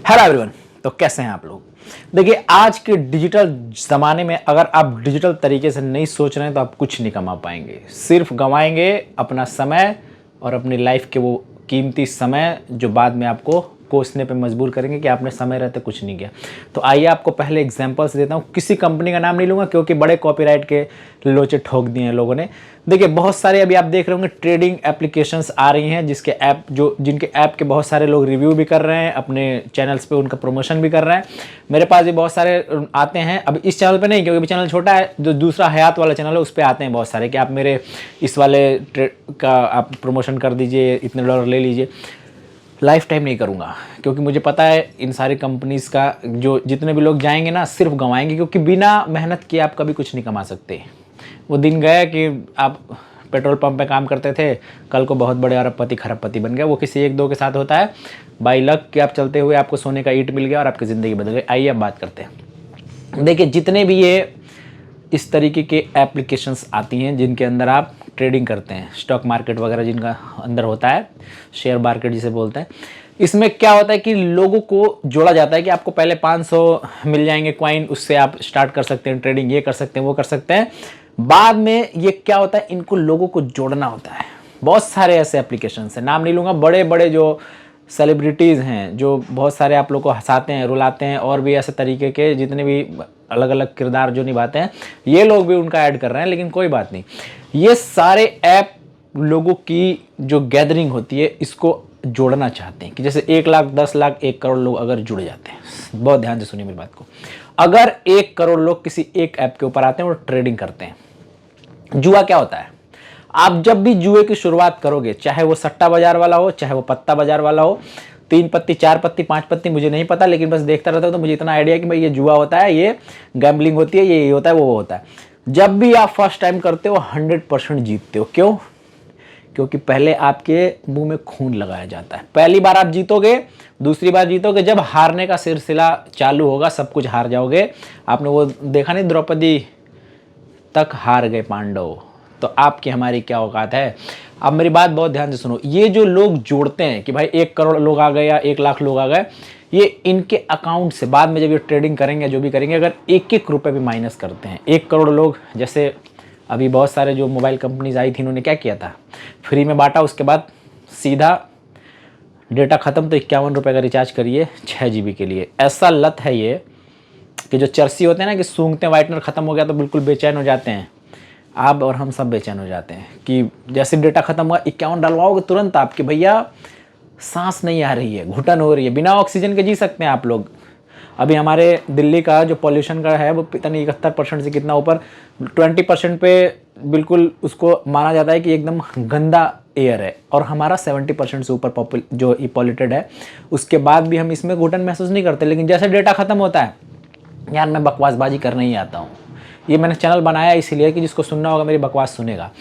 Hello everyone. तो कैसे हैं आप लोग। देखिए, आज के डिजिटल ज़माने में अगर आप डिजिटल तरीके से नहीं सोच रहे हैं तो आप कुछ नहीं कमा पाएंगे, सिर्फ गंवाएंगे अपना समय और अपनी लाइफ के वो कीमती समय जो बाद में आपको कोसने पे मजबूर करेंगे कि आपने समय रहते कुछ नहीं किया। तो आइए आपको पहले एग्जांपल्स देता हूँ। किसी कंपनी का नाम नहीं लूँगा क्योंकि बड़े कॉपीराइट के लोचे ठोक दिए हैं लोगों ने। देखिए, बहुत सारे अभी आप देख रहे होंगे ट्रेडिंग एप्लीकेशंस आ रही हैं जिनके ऐप के बहुत सारे लोग रिव्यू भी कर रहे हैं, अपने चैनल्स पे उनका प्रमोशन भी कर रहे हैं। मेरे पास भी बहुत सारे आते हैं। अब इस चैनल पे नहीं, क्योंकि अभी चैनल छोटा है। जो दूसरा हयात वाला चैनल है उस पर आते हैं बहुत सारे कि आप मेरे इस वाले का आप प्रमोशन कर दीजिए, इतने डॉलर ले लीजिए। लाइफ टाइम नहीं करूँगा क्योंकि मुझे पता है इन सारी कंपनीज़ का जो जितने भी लोग जाएंगे ना सिर्फ गंवाएंगे, क्योंकि बिना मेहनत किए आप कभी कुछ नहीं कमा सकते। वो दिन गया कि आप पेट्रोल पंप पे काम करते थे, कल को बहुत बड़े अरबपति खरबपति बन गए। वो किसी एक दो के साथ होता है बाई लक कि आप चलते हुए आपको सोने का ईंट मिल गया और आपकी ज़िंदगी बदल गई। आइए अब बात करते हैं। देखिए, जितने भी ये इस तरीके के एप्लीकेशंस आती हैं जिनके अंदर आप ट्रेडिंग करते हैं, स्टॉक मार्केट वगैरह जिनका अंदर होता है, शेयर मार्केट जिसे बोलते हैं, इसमें क्या होता है कि लोगों को जोड़ा जाता है कि आपको पहले 500 मिल जाएंगे कॉइन, उससे आप स्टार्ट कर सकते हैं ट्रेडिंग, ये कर सकते हैं वो कर सकते हैं। बाद में ये क्या होता है, इनको लोगों को जोड़ना होता है। बहुत सारे ऐसे एप्लीकेशंस हैं, नाम नहीं लूँगा, बड़े बड़े जो सेलिब्रिटीज़ हैं जो बहुत सारे आप लोग को हंसाते हैं रुलाते हैं, और भी ऐसे तरीके के जितने भी अलग अलग किरदार जो निभाते हैं, ये लोग भी उनका ऐड कर रहे हैं। लेकिन कोई बात नहीं, ये सारे ऐप लोगों की जो गैदरिंग होती है इसको जोड़ना चाहते हैं कि जैसे 1 लाख 10 लाख 1 करोड़ लोग अगर जुड़ जाते हैं। बहुत ध्यान से सुनिए मेरी बात को। अगर 1 करोड़ लोग किसी एक ऐप के ऊपर आते हैं और ट्रेडिंग करते हैं, जुआ क्या होता है, आप जब भी जुए की शुरुआत करोगे, चाहे वो सट्टा बाजार वाला हो, चाहे वो पत्ता बाजार वाला हो, 3 पत्ती 4 पत्ती 5 पत्ती मुझे नहीं पता, लेकिन बस देखता रहता हूँ तो मुझे इतना आइडिया है कि भाई ये जुआ होता है, ये गैम्बलिंग होती है, ये होता है वो होता है। जब भी आप फर्स्ट टाइम करते हो 100% जीतते हो। क्यों? क्योंकि पहले आपके मुंह में खून लगाया जाता है। पहली बार आप जीतोगे, दूसरी बार जीतोगे, जब हारने का सिलसिला चालू होगा सब कुछ हार जाओगे। आपने वो देखा नहीं, द्रौपदी तक हार गए पांडव, तो आपकी हमारी क्या औकात है। अब मेरी बात बहुत ध्यान से सुनो। ये जो लोग जोड़ते हैं कि भाई 1 करोड़ लोग आ गए या 1 लाख लोग आ गए, ये इनके अकाउंट से बाद में जब ये ट्रेडिंग करेंगे जो भी करेंगे, अगर 1-1 रुपये भी माइनस करते हैं, 1 करोड़ लोग, जैसे अभी बहुत सारे जो मोबाइल कंपनीज आई थी उन्होंने क्या किया था, फ्री में बांटा, उसके बाद सीधा डेटा ख़त्म तो 51 रुपये का रिचार्ज करिए 6 GB के लिए। ऐसा लत है ये कि जो चर्सी होते हैं ना कि सूंघते हैं वाइटनर ख़त्म हो गया तो बिल्कुल बेचैन हो जाते हैं। आप और हम सब बेचैन हो जाते हैं कि जैसे डेटा खत्म हुआ 51 डलवाओगे तुरंत आपके भैया सांस नहीं आ रही है, घुटन हो रही है, बिना ऑक्सीजन के जी सकते हैं आप लोग। अभी हमारे दिल्ली का जो पॉल्यूशन का है वो पता नहीं 71% से कितना ऊपर, 20% पे बिल्कुल उसको माना जाता है कि एकदम गंदा एयर है, और हमारा 70% से ऊपर जो ये पॉल्यूटेड है। उसके बाद भी हम इसमें घुटन महसूस नहीं करते, लेकिन जैसे डेटा खत्म होता है, यार मैं बकवासबाजी करने ही आता हूँ, ये मैंने चैनल बनाया इसीलिए कि जिसको सुनना होगा मेरी बकवास सुनेगा,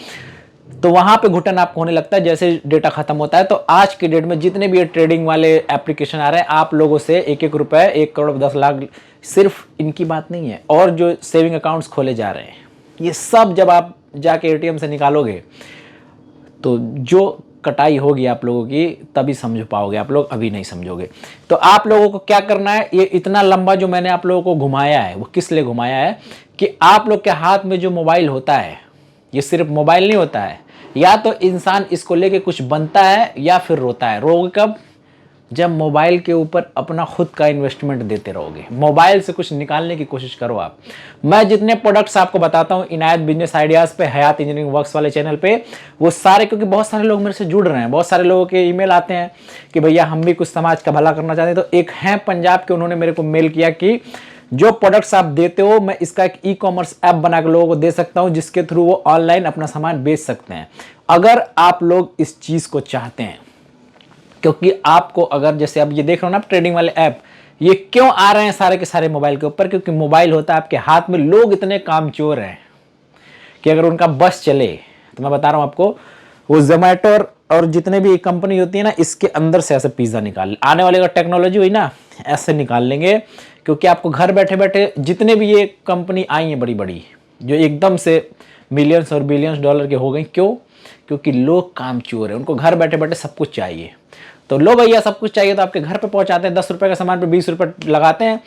तो वहाँ पे घुटन आपको होने लगता है जैसे डेटा खत्म होता है। तो आज की डेट में जितने भी ये ट्रेडिंग वाले एप्लीकेशन आ रहे हैं, आप लोगों से 1-1 रुपये, 1 करोड़ 10 लाख, सिर्फ इनकी बात नहीं है, और जो सेविंग अकाउंट्स खोले जा रहे हैं, ये सब जब आप जाके ATM से निकालोगे तो जो कटाई होगी आप लोगों की तभी समझ पाओगे आप लोग, अभी नहीं समझोगे। तो आप लोगों को क्या करना है, ये इतना लंबा जो मैंने आप लोगों को घुमाया है वो किस लिए घुमाया है कि आप लोग के हाथ में जो मोबाइल होता है, ये सिर्फ मोबाइल नहीं होता है। या तो इंसान इसको लेके कुछ बनता है या फिर रोता है। रोगे कब? जब मोबाइल के ऊपर अपना खुद का इन्वेस्टमेंट देते रहोगे, मोबाइल से कुछ निकालने की कोशिश करो आप। मैं जितने प्रोडक्ट्स आपको बताता हूँ इनायत बिजनेस आइडियाज़ पे, हयात इंजीनियरिंग वर्क्स वाले चैनल पे, वो सारे, क्योंकि बहुत सारे लोग मेरे से जुड़ रहे हैं, बहुत सारे लोगों के ईमेल आते हैं कि भैया हम भी कुछ समाज का भला करना चाहते हैं। तो एक हैं पंजाब के, उन्होंने मेरे को मेल किया कि जो प्रोडक्ट्स आप देते हो मैं इसका एक ई-कॉमर्स ऐप बना के लोगों को दे सकता हूं जिसके थ्रू वो ऑनलाइन अपना सामान बेच सकते हैं। अगर आप लोग इस चीज़ को चाहते हैं, क्योंकि आपको अगर जैसे अब ये देख रहे हो ना ट्रेडिंग वाले ऐप, ये क्यों आ रहे हैं सारे के सारे मोबाइल के ऊपर? क्योंकि मोबाइल होता है आपके हाथ में। लोग इतने कामचोर हैं कि अगर उनका बस चले, तो मैं बता रहा हूं आपको, वो जोमेटो और जितने भी कंपनी होती है ना, इसके अंदर से ऐसे पिज्ज़ा निकाल, आने वाली अगर टेक्नोलॉजी हुई ना ऐसे निकाल लेंगे। क्योंकि आपको घर बैठे बैठे जितने भी ये कंपनी आई हैं बड़ी बड़ी, जो एकदम से मिलियंस और बिलियंस डॉलर के हो गई, क्यों? क्योंकि लोग कामचोर हैं, उनको घर बैठे बैठे सब कुछ चाहिए। तो लो भैया सब कुछ चाहिए तो आपके घर पे पहुंचाते हैं। 10 रुपए का सामान पे 20 रुपए लगाते हैं।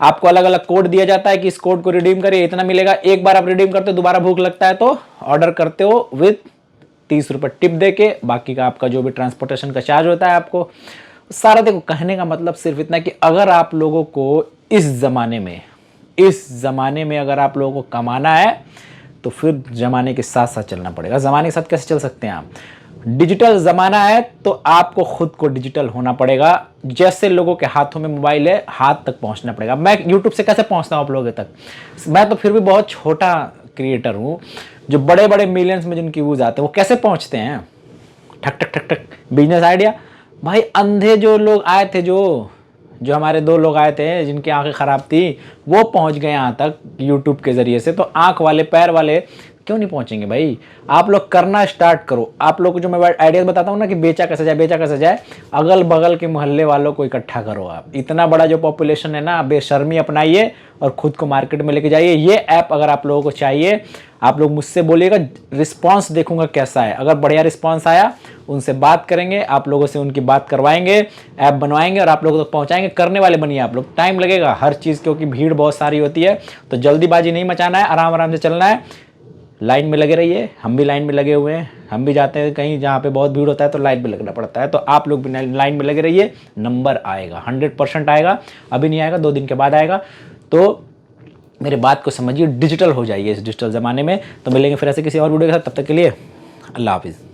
आपको अलग अलग कोड दिया जाता है कि इस कोड को रिडीम करिए, इतना मिलेगा। एक बार आप रिडीम करते हो, दोबारा भूख लगता है तो ऑर्डर करते हो विद 30 रुपए टिप दे के, बाकी का आपका जो भी ट्रांसपोर्टेशन का चार्ज होता है आपको सारा। देखो कहने का मतलब सिर्फ इतना कि अगर आप लोगों को इस जमाने में अगर आप लोगों को कमाना है तो फिर जमाने के साथ साथ चलना पड़ेगा। जमाने के साथ कैसे चल सकते हैं आप? डिजिटल जमाना है तो आपको खुद को डिजिटल होना पड़ेगा। जैसे लोगों के हाथों में मोबाइल है, हाथ तक पहुंचना पड़ेगा। मैं यूट्यूब से कैसे पहुंचता हूं आप लोगों तक? मैं तो फिर भी बहुत छोटा क्रिएटर हूं। जो बड़े बड़े मिलियंस में जिनकी व्यूज आते हैं वो कैसे पहुंचते हैं? ठक ठक ठक ठक बिजनेस आइडिया। भाई अंधे जो लोग आए थे, जो हमारे 2 लोग आए थे जिनकी आंखें खराब थी, वो पहुंच गए यहाँ तक यूट्यूब के जरिए से। तो आंख वाले पैर वाले क्यों नहीं पहुंचेंगे भाई? आप लोग करना स्टार्ट करो। आप लोग को जो मैं आइडिया बताता हूँ ना कि बेचा कैसे जाए, अगल बगल के मोहल्ले वालों को इकट्ठा करो। आप इतना बड़ा जो पॉपुलेशन है ना, बेशर्मी अपनाइए और खुद को मार्केट में लेके जाइए। ये ऐप अगर आप लोगों को चाहिए, आप लोग मुझसे बोलिएगा, रिस्पॉन्स देखूंगा कैसा है। अगर बढ़िया रिस्पॉन्स आया उनसे बात करेंगे, आप लोगों से उनकी बात करवाएंगे, ऐप बनवाएंगे और आप लोगों तक पहुंचाएंगे। करने वाले बनिए आप लोग। टाइम लगेगा हर चीज़, क्योंकि भीड़ बहुत सारी होती है, तो जल्दीबाजी नहीं मचाना है, आराम आराम से चलना है। लाइन में लगे रहिए। हम भी लाइन में लगे हुए हैं। हम भी जाते हैं कहीं जहाँ पे बहुत भीड़ होता है तो लाइन में लगना पड़ता है। तो आप लोग भी लाइन में लगे रहिए। नंबर आएगा, 100% आएगा। अभी नहीं आएगा, 2 दिन के बाद आएगा। तो मेरे बात को समझिए, डिजिटल हो जाइए इस डिजिटल ज़माने में। तो मिलेंगे फिर ऐसे किसी और वीडियो के साथ। तब तक के लिए अल्लाह हाफिज़।